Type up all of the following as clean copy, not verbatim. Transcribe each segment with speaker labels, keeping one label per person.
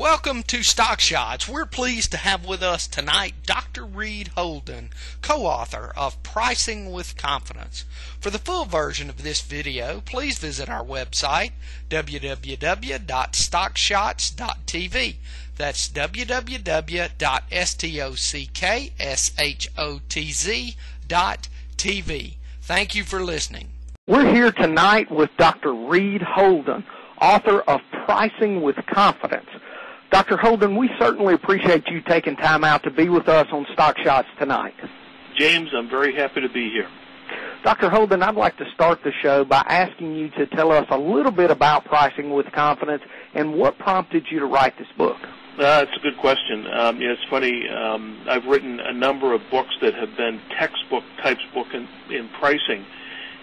Speaker 1: Welcome to Stock Shotz. We're pleased to have with us tonight Dr. Reed Holden, co-author of Pricing with Confidence. For the full version of this video, please visit our website, www.stockshotz.tv. That's www.stockshotz.tv. Thank you for listening.
Speaker 2: We're here tonight with Dr. Reed Holden, author of Pricing with Confidence. Dr. Holden, we certainly appreciate you taking time out to be with us on Stock Shotz tonight.
Speaker 3: James, I'm very happy to be here.
Speaker 2: Dr. Holden, I'd like to start the show by asking you to tell us a little bit about Pricing with Confidence and what prompted you to write this book.
Speaker 3: It's a good question. It's funny. I've written a number of books that have been textbook types book in pricing.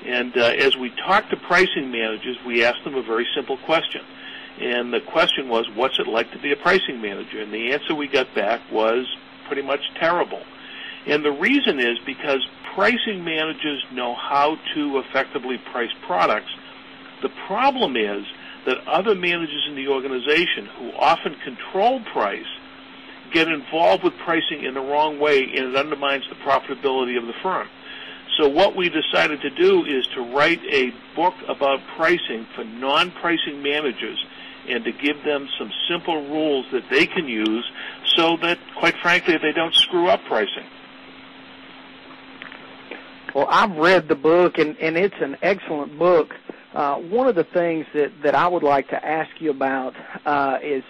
Speaker 3: And as we talk to pricing managers, we ask them a very simple question. And the question was, what's it like to be a pricing manager? And the answer we got back was pretty much terrible. And the reason is because pricing managers know how to effectively price products. The problem is that other managers in the organization who often control price get involved with pricing in the wrong way, and it undermines the profitability of the firm. So what we decided to do is to write a book about pricing for non-pricing managers and to give them some simple rules that they can use so that, quite frankly, they don't screw up pricing.
Speaker 2: Well, I've read the book, and it's an excellent book. One of the things that I would like to ask you about is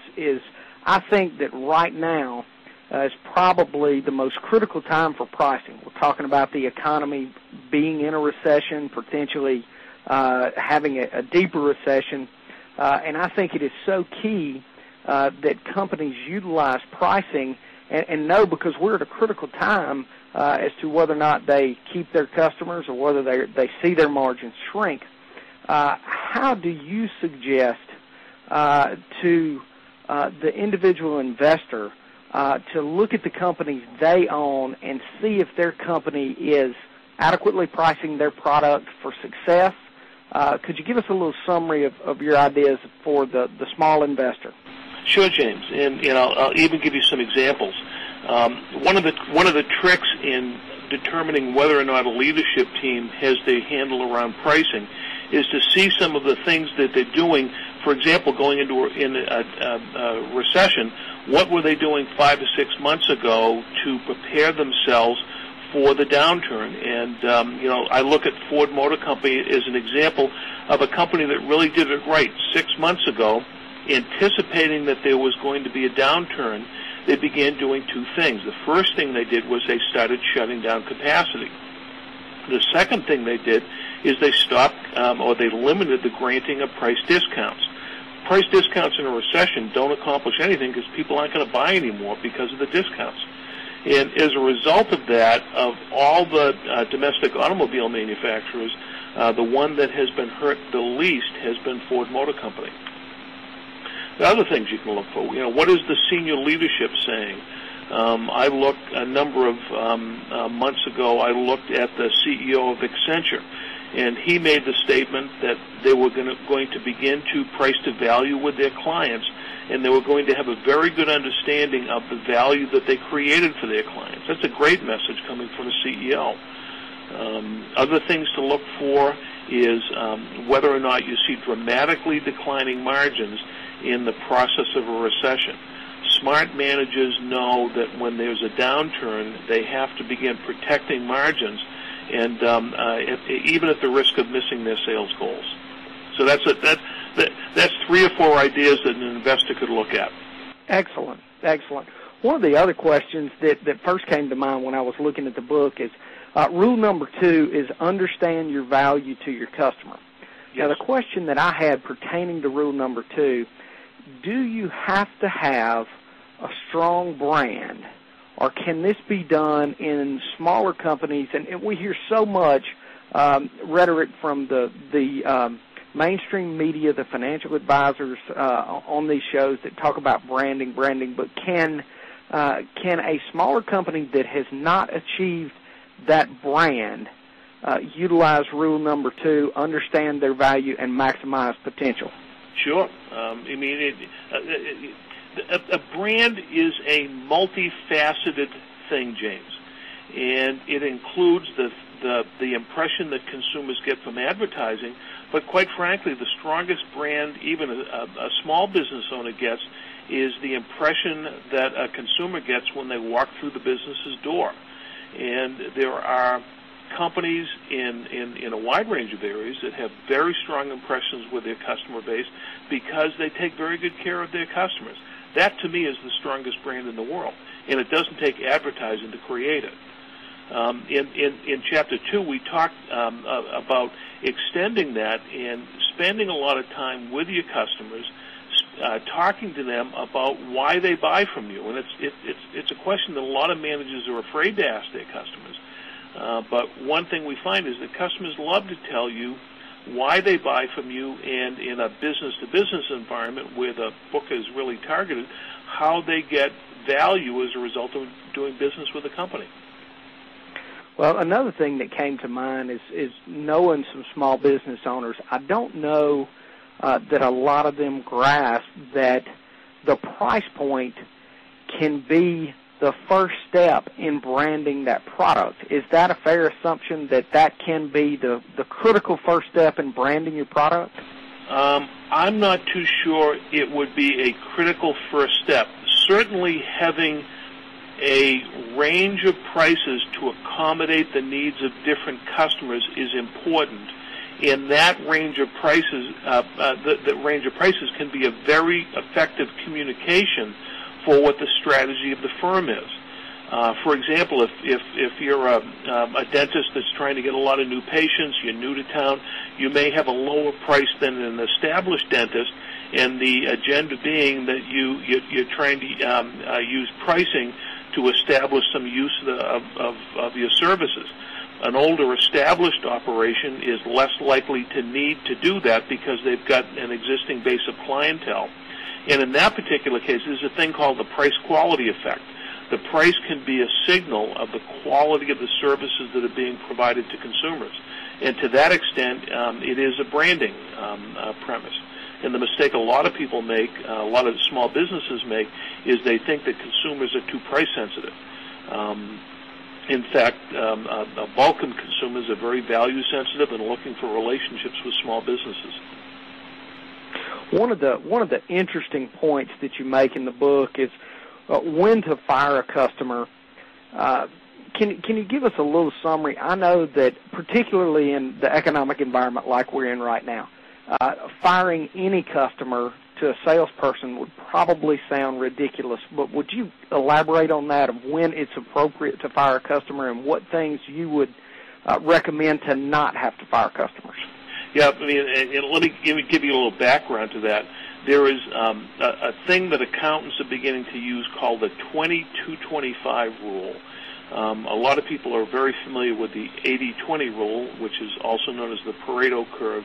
Speaker 2: I think that right now is probably the most critical time for pricing. We're talking about the economy being in a recession, potentially having a deeper recession. And I think it is so key that companies utilize pricing and know, because we're at a critical time as to whether or not they keep their customers or whether they see their margins shrink. How do you suggest to the individual investor to look at the companies they own and see if their company is adequately pricing their product for success? Could you give us a little summary of your ideas for the small investor?
Speaker 3: Sure, James, and I'll even give you some examples. One of the tricks in determining whether or not a leadership team has their handle around pricing is to see some of the things that they're doing. For example, going into a recession, what were they doing 5 to 6 months ago to prepare themselves for the downturn? And I look at Ford Motor Company as an example of a company that really did it right. 6 months ago, anticipating that there was going to be a downturn, they began doing two things. The first thing they did was they started shutting down capacity. The second thing they did is they stopped or they limited the granting of price discounts. Price discounts in a recession don't accomplish anything because people aren't going to buy anymore because of the discounts. And as a result of that, of all the domestic automobile manufacturers, the one that has been hurt the least has been Ford Motor Company. The other things you can look for, what is the senior leadership saying? I looked a number of months ago, I looked at the CEO of Accenture, and he made the statement that they were going to begin to price to value with their clients, and they were going to have a very good understanding of the value that they created for their clients. That's a great message coming from the CEO. Other things to look for is whether or not you see dramatically declining margins in the process of a recession. Smart managers know that when there's a downturn, they have to begin protecting margins, and even at the risk of missing their sales goals. So that's 3 or 4 ideas that an investor could look at.
Speaker 2: Excellent, excellent. One of the other questions that first came to mind when I was looking at the book is rule number 2 is understand your value to your customer. Yes. Now, the question that I had pertaining to rule number 2, do you have to have a strong brand, or can this be done in smaller companies? And we hear so much rhetoric from the mainstream media, the financial advisors on these shows that talk about branding, but can a smaller company that has not achieved that brand utilize rule number 2, understand their value, and maximize potential?
Speaker 3: Sure. a brand is a multifaceted thing, James, and it includes the impression that consumers get from advertising, but quite frankly, the strongest brand even a small business owner gets is the impression that a consumer gets when they walk through the business's door. And there are companies in a wide range of areas that have very strong impressions with their customer base because they take very good care of their customers. That, to me, is the strongest brand in the world, and it doesn't take advertising to create it. In Chapter 2, we talked about extending that and spending a lot of time with your customers, talking to them about why they buy from you. And it's a question that a lot of managers are afraid to ask their customers. But one thing we find is that customers love to tell you why they buy from you, and in a business-to-business environment where the book is really targeted, how they get value as a result of doing business with the company.
Speaker 2: Well, another thing that came to mind is knowing some small business owners. I don't know that a lot of them grasp that the price point can be the first step in branding that product. Is that a fair assumption that can be the critical first step in branding your product?
Speaker 3: I'm not too sure it would be a critical first step. Certainly having a range of prices to accommodate the needs of different customers is important. And that range of prices, the range of prices can be a very effective communication for what the strategy of the firm is. For example, if you're a dentist that's trying to get a lot of new patients, you're new to town, you may have a lower price than an established dentist, and the agenda being that you're trying to use pricing to establish some use of your services. An older established operation is less likely to need to do that because they've got an existing base of clientele. And in that particular case, there's a thing called the price-quality effect. The price can be a signal of the quality of the services that are being provided to consumers. And to that extent, it is a branding premise. And the mistake a lot of people make, a lot of small businesses make, is they think that consumers are too price sensitive. In fact, a bulk of consumers are very value sensitive and looking for relationships with small businesses.
Speaker 2: One of the interesting points that you make in the book is when to fire a customer. Can you give us a little summary? I know that particularly in the economic environment like we're in right now, firing any customer to a salesperson would probably sound ridiculous, but would you elaborate on that, of when it's appropriate to fire a customer and what things you would recommend to not have to fire customers?
Speaker 3: Yeah, I mean, and let me give you a little background to that. There is a thing that accountants are beginning to use called the 20-2-25 rule. A lot of people are very familiar with the 80-20 rule, which is also known as the Pareto curve,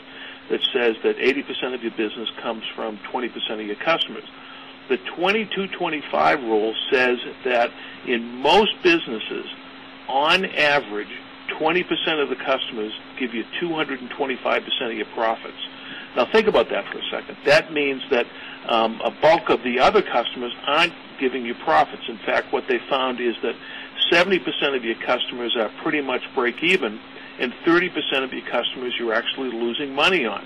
Speaker 3: that says that 80% of your business comes from 20% of your customers. The 20-2-25 rule says that in most businesses, on average, 20% of the customers give you 225% of your profits. Now think about that for a second. That means that a bulk of the other customers aren't giving you profits. In fact, what they found is that 70% of your customers are pretty much break even, and 30% of your customers you're actually losing money on.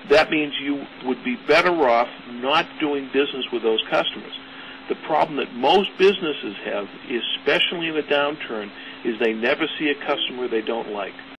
Speaker 3: That means you would be better off not doing business with those customers. The problem that most businesses have, especially in a downturn, is they never see a customer they don't like.